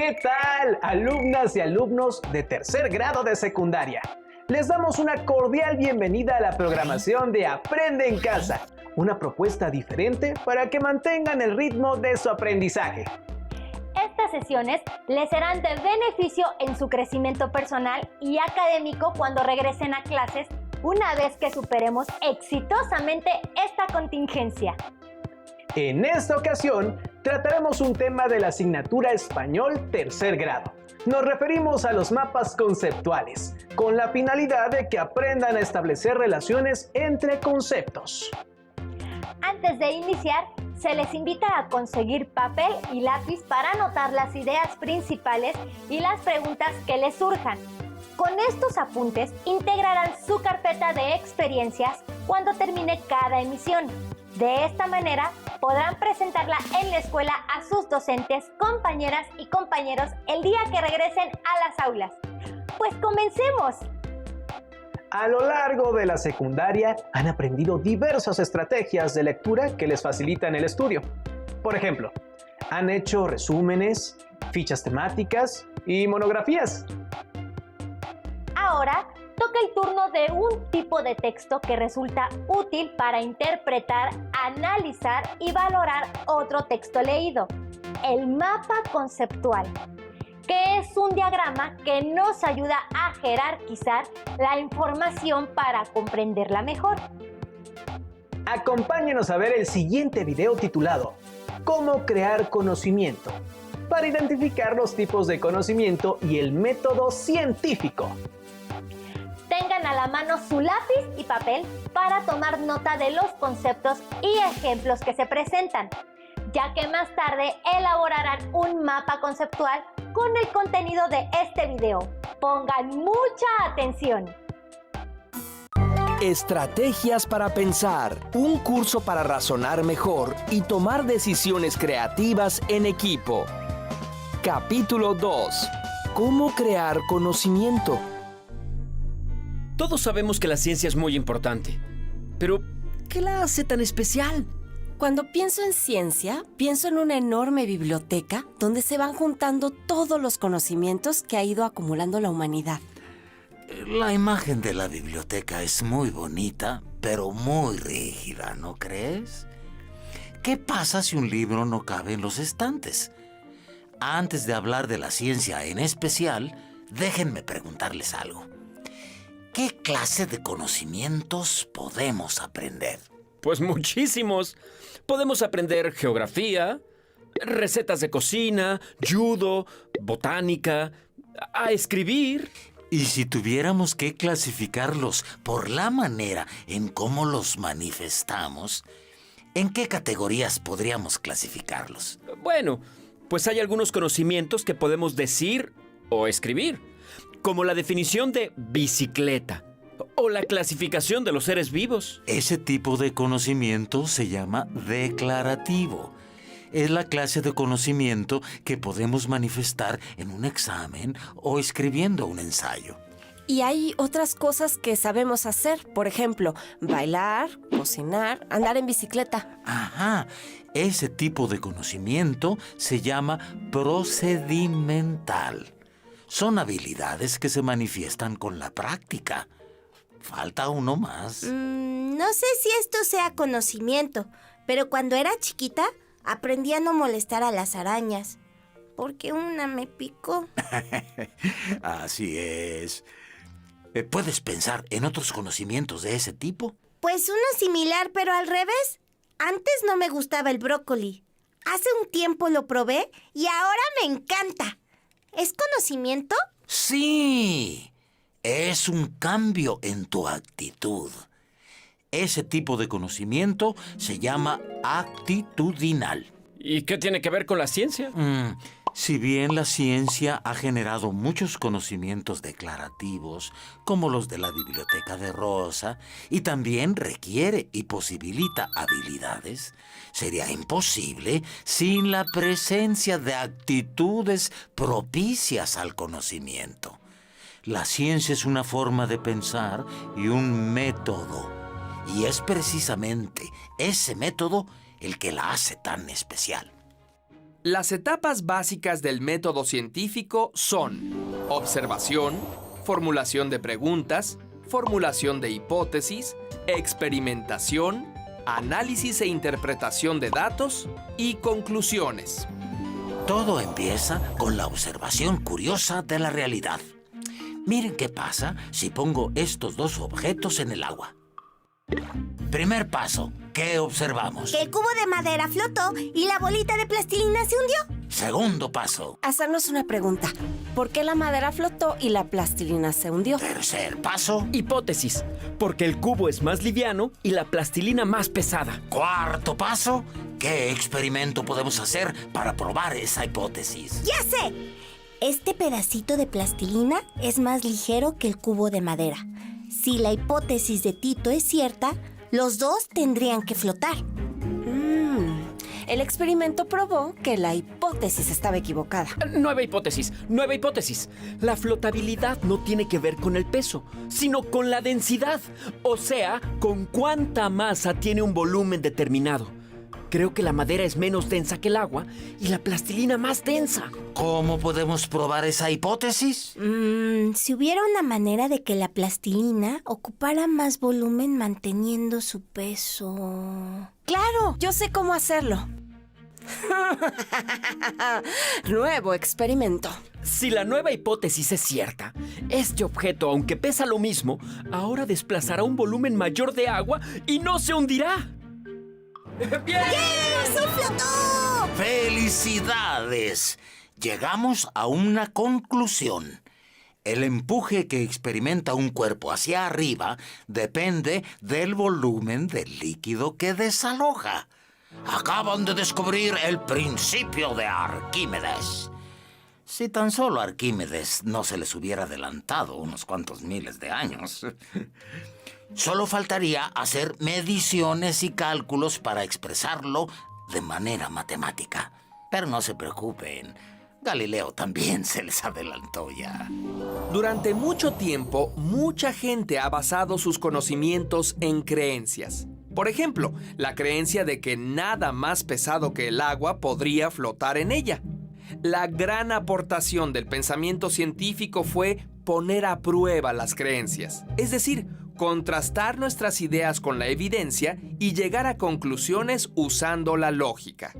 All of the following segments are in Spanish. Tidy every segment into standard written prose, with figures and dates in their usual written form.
¿Qué tal, alumnas y alumnos de tercer grado de secundaria? Les damos una cordial bienvenida a la programación de Aprende en Casa, una propuesta diferente para que mantengan el ritmo de su aprendizaje. Estas sesiones les serán de beneficio en su crecimiento personal y académico cuando regresen a clases una vez que superemos exitosamente esta contingencia. En esta ocasión, trataremos un tema de la asignatura Español tercer grado. Nos referimos a los mapas conceptuales, con la finalidad de que aprendan a establecer relaciones entre conceptos. Antes de iniciar, se les invita a conseguir papel y lápiz para anotar las ideas principales y las preguntas que les surjan. Con estos apuntes, integrarán su carpeta de experiencias cuando termine cada emisión. De esta manera, podrán presentarla en la escuela a sus docentes, compañeras y compañeros el día que regresen a las aulas. ¡Pues comencemos! A lo largo de la secundaria han aprendido diversas estrategias de lectura que les facilitan el estudio. Por ejemplo, han hecho resúmenes, fichas temáticas y monografías. Ahora toca el turno de un tipo de texto que resulta útil para interpretar, analizar y valorar otro texto leído: el mapa conceptual, que es un diagrama que nos ayuda a jerarquizar la información para comprenderla mejor. Acompáñenos a ver el siguiente video titulado ¿Cómo crear conocimiento?, para identificar los tipos de conocimiento y el método científico. Tengan a la mano su lápiz y papel para tomar nota de los conceptos y ejemplos que se presentan, ya que más tarde elaborarán un mapa conceptual con el contenido de este video. Pongan mucha atención. Estrategias para pensar, un curso para razonar mejor y tomar decisiones creativas en equipo. Capítulo 2. ¿Cómo crear conocimiento? Todos sabemos que la ciencia es muy importante, pero ¿qué la hace tan especial? Cuando pienso en ciencia, pienso en una enorme biblioteca donde se van juntando todos los conocimientos que ha ido acumulando la humanidad. La imagen de la biblioteca es muy bonita, pero muy rígida, ¿no crees? ¿Qué pasa si un libro no cabe en los estantes? Antes de hablar de la ciencia en especial, déjenme preguntarles algo. ¿Qué clase de conocimientos podemos aprender? Pues muchísimos. Podemos aprender geografía, recetas de cocina, judo, botánica, a escribir. Y si tuviéramos que clasificarlos por la manera en cómo los manifestamos, ¿en qué categorías podríamos clasificarlos? Bueno, pues hay algunos conocimientos que podemos decir o escribir, como la definición de bicicleta o la clasificación de los seres vivos. Ese tipo de conocimiento se llama declarativo. Es la clase de conocimiento que podemos manifestar en un examen o escribiendo un ensayo. Y hay otras cosas que sabemos hacer, por ejemplo, bailar, cocinar, andar en bicicleta. Ajá, ese tipo de conocimiento se llama procedimental. Son habilidades que se manifiestan con la práctica. Falta uno más. No sé si esto sea conocimiento, pero cuando era chiquita aprendí a no molestar a las arañas, porque una me picó. Así es. ¿Puedes pensar en otros conocimientos de ese tipo? Pues uno similar, pero al revés. Antes no me gustaba el brócoli. Hace un tiempo lo probé y ahora me encanta. ¿Es conocimiento? Sí, es un cambio en tu actitud. Ese tipo de conocimiento se llama actitudinal. ¿Y qué tiene que ver con la ciencia? Si bien la ciencia ha generado muchos conocimientos declarativos, como los de la biblioteca de Rosa, y también requiere y posibilita habilidades, sería imposible sin la presencia de actitudes propicias al conocimiento. La ciencia es una forma de pensar y un método, y es precisamente ese método el que la hace tan especial. Las etapas básicas del método científico son observación, formulación de preguntas, formulación de hipótesis, experimentación, análisis e interpretación de datos y conclusiones. Todo empieza con la observación curiosa de la realidad. Miren qué pasa si pongo estos dos objetos en el agua. Primer paso, ¿qué observamos? Que el cubo de madera flotó y la bolita de plastilina se hundió. Segundo paso. Hacernos una pregunta. ¿Por qué la madera flotó y la plastilina se hundió? Tercer paso. Hipótesis, porque el cubo es más liviano y la plastilina más pesada. Cuarto paso. ¿Qué experimento podemos hacer para probar esa hipótesis? ¡Ya sé! Este pedacito de plastilina es más ligero que el cubo de madera. Si la hipótesis de Tito es cierta, los dos tendrían que flotar. El experimento probó que la hipótesis estaba equivocada. Nueva hipótesis, nueva hipótesis. La flotabilidad no tiene que ver con el peso, sino con la densidad. O sea, con cuánta masa tiene un volumen determinado. Creo que la madera es menos densa que el agua y la plastilina más densa. ¿Cómo podemos probar esa hipótesis? Si hubiera una manera de que la plastilina ocupara más volumen manteniendo su peso. ¡Claro! Yo sé cómo hacerlo. Nuevo experimento. Si la nueva hipótesis es cierta, este objeto, aunque pesa lo mismo, ahora desplazará un volumen mayor de agua y no se hundirá. ¡Bien! ¡Sí flotó! ¡Felicidades! Llegamos a una conclusión. El empuje que experimenta un cuerpo hacia arriba depende del volumen del líquido que desaloja. Acaban de descubrir el principio de Arquímedes. Si tan solo a Arquímedes no se les hubiera adelantado unos cuantos miles de años. Solo faltaría hacer mediciones y cálculos para expresarlo de manera matemática. Pero no se preocupen, Galileo también se les adelantó ya. Durante mucho tiempo, mucha gente ha basado sus conocimientos en creencias. Por ejemplo, la creencia de que nada más pesado que el agua podría flotar en ella. La gran aportación del pensamiento científico fue poner a prueba las creencias, es decir, contrastar nuestras ideas con la evidencia y llegar a conclusiones usando la lógica.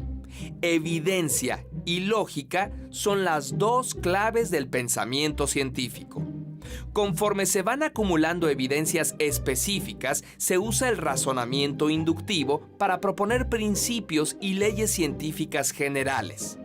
Evidencia y lógica son las dos claves del pensamiento científico. Conforme se van acumulando evidencias específicas, se usa el razonamiento inductivo para proponer principios y leyes científicas generales.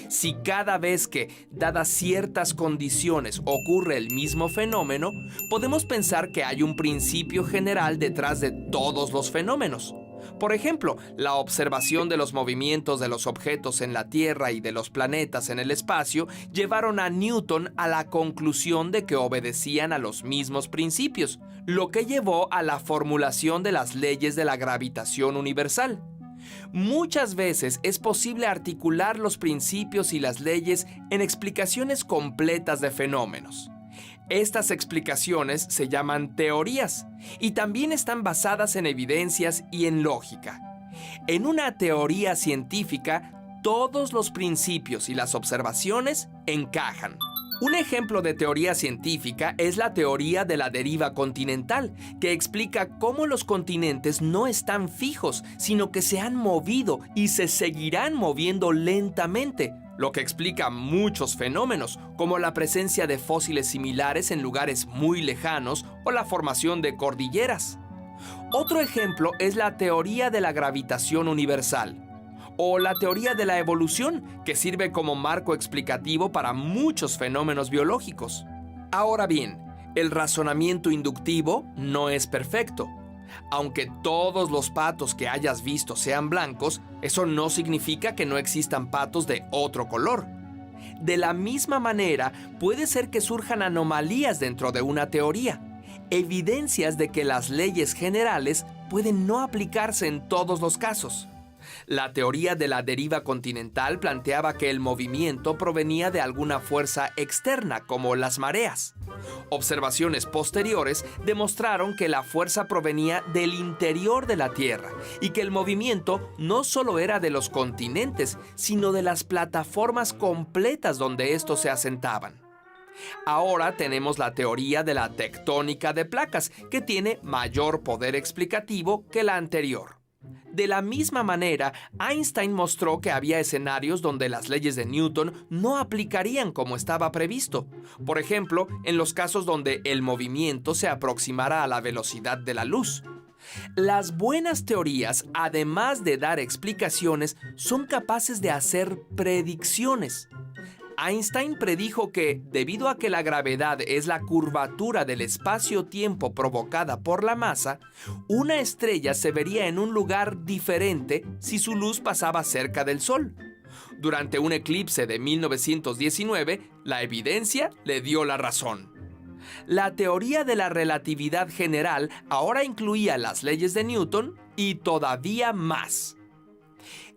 Si cada vez que, dadas ciertas condiciones, ocurre el mismo fenómeno, podemos pensar que hay un principio general detrás de todos los fenómenos. Por ejemplo, la observación de los movimientos de los objetos en la Tierra y de los planetas en el espacio llevaron a Newton a la conclusión de que obedecían a los mismos principios, lo que llevó a la formulación de las leyes de la gravitación universal. Muchas veces es posible articular los principios y las leyes en explicaciones completas de fenómenos. Estas explicaciones se llaman teorías y también están basadas en evidencias y en lógica. En una teoría científica, todos los principios y las observaciones encajan. Un ejemplo de teoría científica es la teoría de la deriva continental, que explica cómo los continentes no están fijos, sino que se han movido y se seguirán moviendo lentamente, lo que explica muchos fenómenos, como la presencia de fósiles similares en lugares muy lejanos o la formación de cordilleras. Otro ejemplo es la teoría de la gravitación universal, o la teoría de la evolución, que sirve como marco explicativo para muchos fenómenos biológicos. Ahora bien, el razonamiento inductivo no es perfecto. Aunque todos los patos que hayas visto sean blancos, eso no significa que no existan patos de otro color. De la misma manera, puede ser que surjan anomalías dentro de una teoría, evidencias de que las leyes generales pueden no aplicarse en todos los casos. La teoría de la deriva continental planteaba que el movimiento provenía de alguna fuerza externa, como las mareas. Observaciones posteriores demostraron que la fuerza provenía del interior de la Tierra y que el movimiento no solo era de los continentes, sino de las plataformas completas donde estos se asentaban. Ahora tenemos la teoría de la tectónica de placas, que tiene mayor poder explicativo que la anterior. De la misma manera, Einstein mostró que había escenarios donde las leyes de Newton no aplicarían como estaba previsto. Por ejemplo, en los casos donde el movimiento se aproximara a la velocidad de la luz. Las buenas teorías, además de dar explicaciones, son capaces de hacer predicciones. Einstein predijo que, debido a que la gravedad es la curvatura del espacio-tiempo provocada por la masa, una estrella se vería en un lugar diferente si su luz pasaba cerca del Sol. Durante un eclipse de 1919, la evidencia le dio la razón. La teoría de la relatividad general ahora incluía las leyes de Newton y todavía más.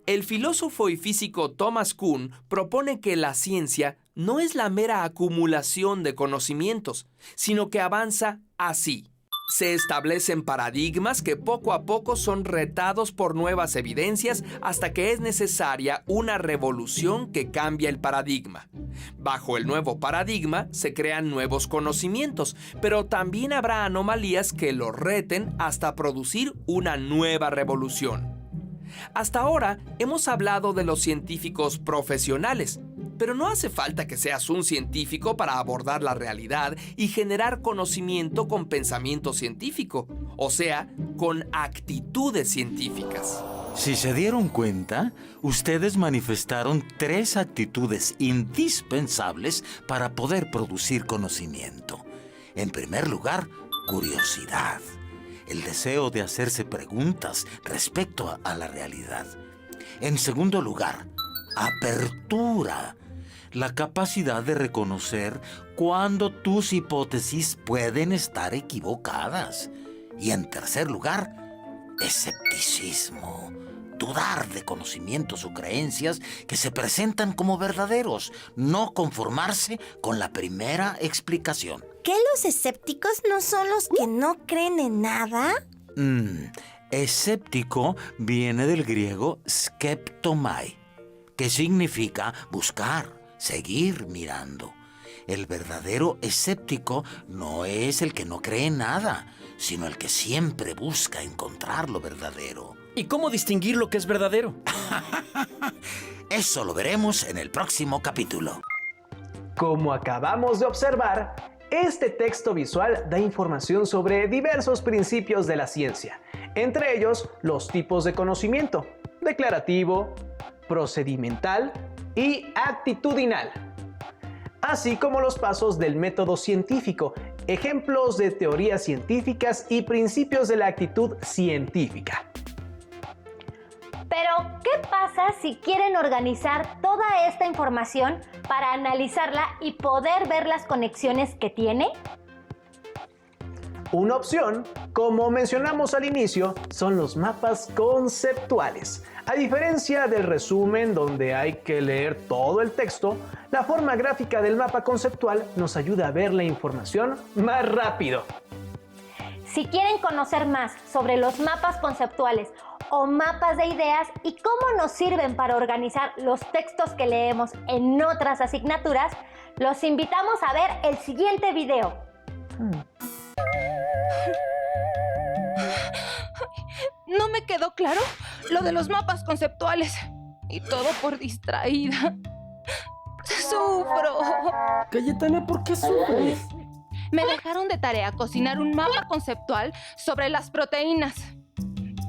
El filósofo y físico Thomas Kuhn propone que la ciencia no es la mera acumulación de conocimientos, sino que avanza así. Se establecen paradigmas que poco a poco son retados por nuevas evidencias hasta que es necesaria una revolución que cambia el paradigma. Bajo el nuevo paradigma se crean nuevos conocimientos, pero también habrá anomalías que lo reten hasta producir una nueva revolución. Hasta ahora hemos hablado de los científicos profesionales, pero no hace falta que seas un científico para abordar la realidad y generar conocimiento con pensamiento científico, o sea, con actitudes científicas. Si se dieron cuenta, ustedes manifestaron 3 actitudes indispensables para poder producir conocimiento. En primer lugar, curiosidad. El deseo de hacerse preguntas respecto a la realidad. En segundo lugar, apertura. La capacidad de reconocer cuando tus hipótesis pueden estar equivocadas. Y en tercer lugar, escepticismo. Dudar de conocimientos o creencias que se presentan como verdaderos. No conformarse con la primera explicación. ¿Qué los escépticos no son los que no creen en nada? Escéptico viene del griego skeptomai, que significa buscar, seguir mirando. El verdadero escéptico no es el que no cree en nada, sino el que siempre busca encontrar lo verdadero. ¿Y cómo distinguir lo que es verdadero? Eso lo veremos en el próximo capítulo. Como acabamos de observar, este texto visual da información sobre diversos principios de la ciencia, entre ellos los tipos de conocimiento: declarativo, procedimental y actitudinal, así como los pasos del método científico, ejemplos de teorías científicas y principios de la actitud científica. Pero, ¿qué pasa si quieren organizar toda esta información para analizarla y poder ver las conexiones que tiene? Una opción, como mencionamos al inicio, son los mapas conceptuales. A diferencia del resumen donde hay que leer todo el texto, la forma gráfica del mapa conceptual nos ayuda a ver la información más rápido. Si quieren conocer más sobre los mapas conceptuales o mapas de ideas y cómo nos sirven para organizar los textos que leemos en otras asignaturas, los invitamos a ver el siguiente video. No me quedó claro lo de los mapas conceptuales. Y todo por distraída. ¡Sufro! Cayetana, ¿por qué sufres? Me dejaron de tarea cocinar un mapa conceptual sobre las proteínas.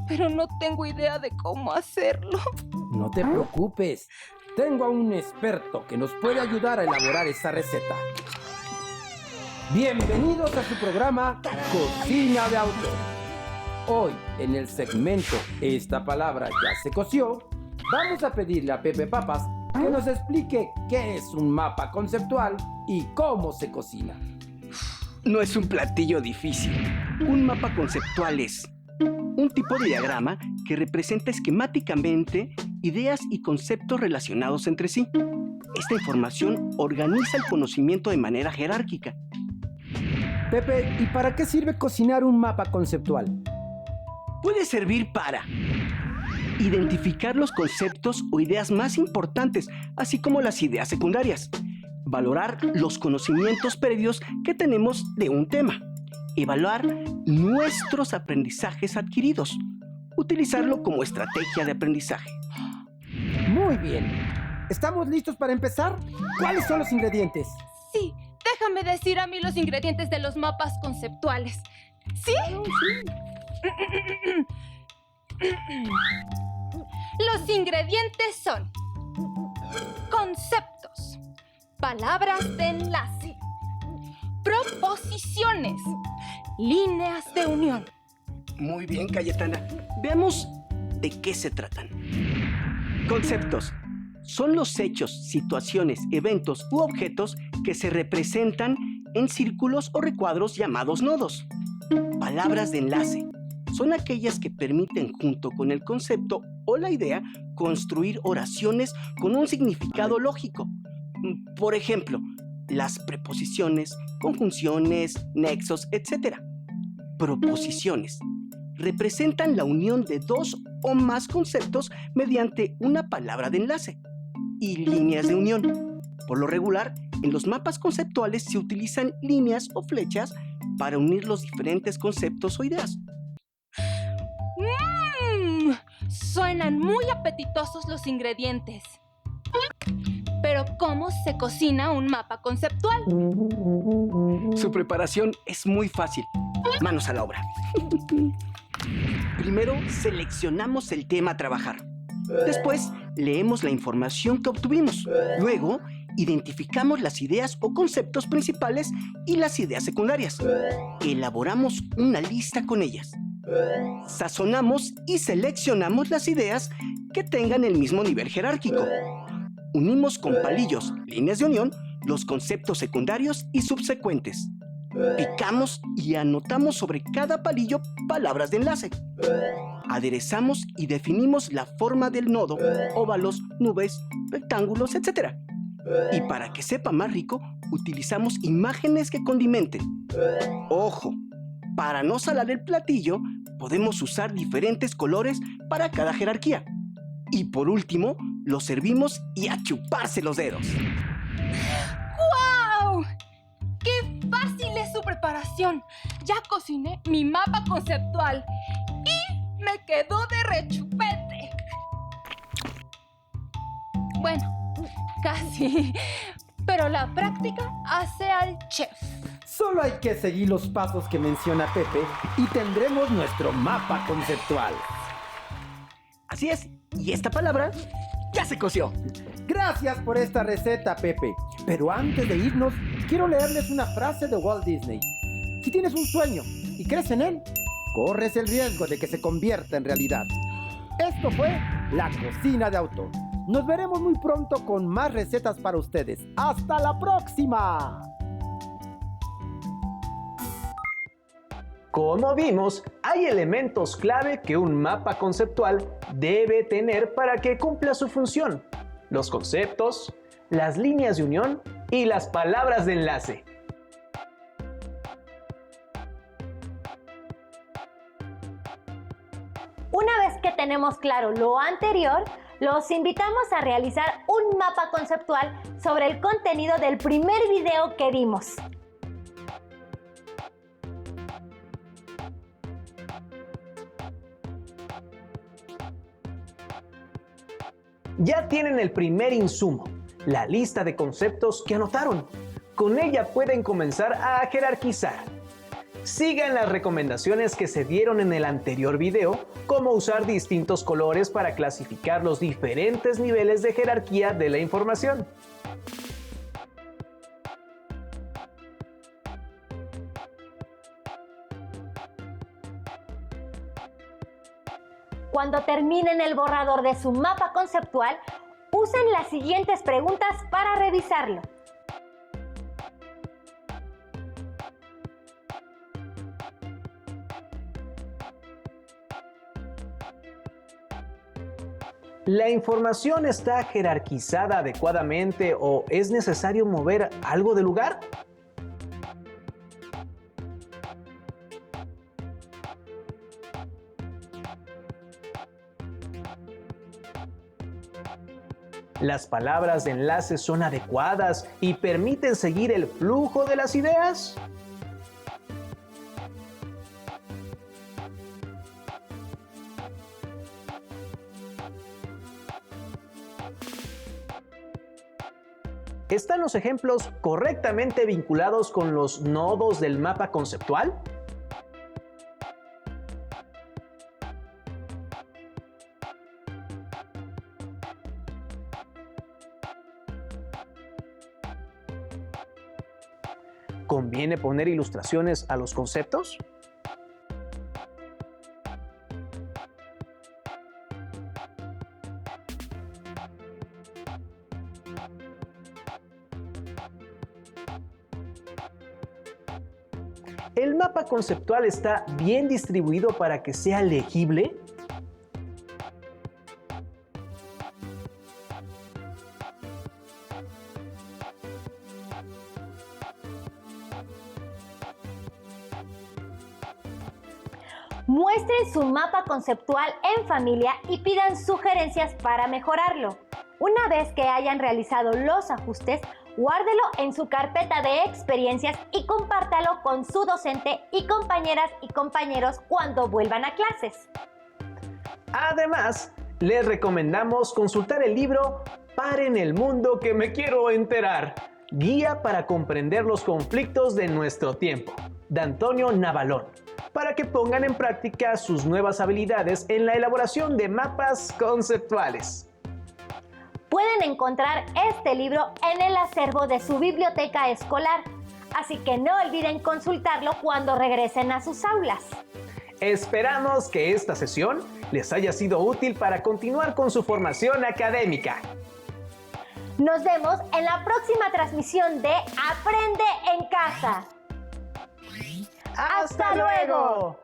Pero no tengo idea de cómo hacerlo. No te preocupes. Tengo a un experto que nos puede ayudar a elaborar esta receta. Bienvenidos a su programa Cocina de Autor. Hoy, en el segmento Esta palabra ya se coció, vamos a pedirle a Pepe Papas que nos explique qué es un mapa conceptual y cómo se cocina. No es un platillo difícil. Un mapa conceptual es un tipo de diagrama que representa esquemáticamente ideas y conceptos relacionados entre sí. Esta información organiza el conocimiento de manera jerárquica. Pepe, ¿y para qué sirve cocinar un mapa conceptual? Puede servir para identificar los conceptos o ideas más importantes, así como las ideas secundarias. Valorar los conocimientos previos que tenemos de un tema. Evaluar nuestros aprendizajes adquiridos. Utilizarlo como estrategia de aprendizaje. Muy bien. ¿Estamos listos para empezar? ¿Cuáles son los ingredientes? Sí, déjame decir a mí los ingredientes de los mapas conceptuales. ¿Sí? Los ingredientes son conceptos, palabras de enlace, proposiciones, líneas de unión. Muy bien, Cayetana. Veamos de qué se tratan. Conceptos. Son los hechos, situaciones, eventos u objetos que se representan en círculos o recuadros llamados nodos. Palabras de enlace. Son aquellas que permiten, junto con el concepto o la idea, construir oraciones con un significado lógico. Por ejemplo, las preposiciones, conjunciones, nexos, etc. Proposiciones. Representan la unión de dos o más conceptos mediante una palabra de enlace. Y líneas de unión. Por lo regular, en los mapas conceptuales se utilizan líneas o flechas para unir los diferentes conceptos o ideas. Suenan muy apetitosos los ingredientes. Pero ¿cómo se cocina un mapa conceptual? Su preparación es muy fácil. Manos a la obra. Primero, seleccionamos el tema a trabajar. Después, leemos la información que obtuvimos. Luego, identificamos las ideas o conceptos principales y las ideas secundarias. Elaboramos una lista con ellas. Sazonamos y seleccionamos las ideas que tengan el mismo nivel jerárquico. Unimos con palillos, líneas de unión, los conceptos secundarios y subsecuentes. Picamos y anotamos sobre cada palillo palabras de enlace. Aderezamos y definimos la forma del nodo, óvalos, nubes, rectángulos, etc. Y para que sepa más rico, utilizamos imágenes que condimenten. ¡Ojo! Para no salar el platillo, podemos usar diferentes colores para cada jerarquía. Y por último, lo servimos y a chuparse los dedos. ¡Guau! ¡Qué fácil es su preparación! Ya cociné mi mapa conceptual y me quedó de rechupete. Bueno, casi. Pero la práctica hace al chef. Solo hay que seguir los pasos que menciona Pepe y tendremos nuestro mapa conceptual. Así es, y esta palabra ya se coció. Gracias por esta receta, Pepe. Pero antes de irnos, quiero leerles una frase de Walt Disney. Si tienes un sueño y crees en él, corres el riesgo de que se convierta en realidad. Esto fue La Cocina de Autor. Nos veremos muy pronto con más recetas para ustedes. ¡Hasta la próxima! Como vimos, hay elementos clave que un mapa conceptual debe tener para que cumpla su función: los conceptos, las líneas de unión y las palabras de enlace. Una vez que tenemos claro lo anterior, los invitamos a realizar un mapa conceptual sobre el contenido del primer video que vimos. Ya tienen el primer insumo, la lista de conceptos que anotaron. Con ella pueden comenzar a jerarquizar. Sigan las recomendaciones que se dieron en el anterior video, como usar distintos colores para clasificar los diferentes niveles de jerarquía de la información. Cuando terminen el borrador de su mapa conceptual, usen las siguientes preguntas para revisarlo. ¿La información está jerarquizada adecuadamente o es necesario mover algo de lugar? ¿Las palabras de enlace son adecuadas y permiten seguir el flujo de las ideas? ¿Están los ejemplos correctamente vinculados con los nodos del mapa conceptual? ¿Conviene poner ilustraciones a los conceptos? ¿El mapa conceptual está bien distribuido para que sea legible? Muestren su mapa conceptual en familia y pidan sugerencias para mejorarlo. Una vez que hayan realizado los ajustes, guárdelo en su carpeta de experiencias y compártalo con su docente y compañeras y compañeros cuando vuelvan a clases. Además, les recomendamos consultar el libro Paren el mundo que me quiero enterar, guía para comprender los conflictos de nuestro tiempo, de Antonio Navalón, para que pongan en práctica sus nuevas habilidades en la elaboración de mapas conceptuales. Pueden encontrar este libro en el acervo de su biblioteca escolar, así que no olviden consultarlo cuando regresen a sus aulas. Esperamos que esta sesión les haya sido útil para continuar con su formación académica. Nos vemos en la próxima transmisión de Aprende en Casa. ¡Hasta luego!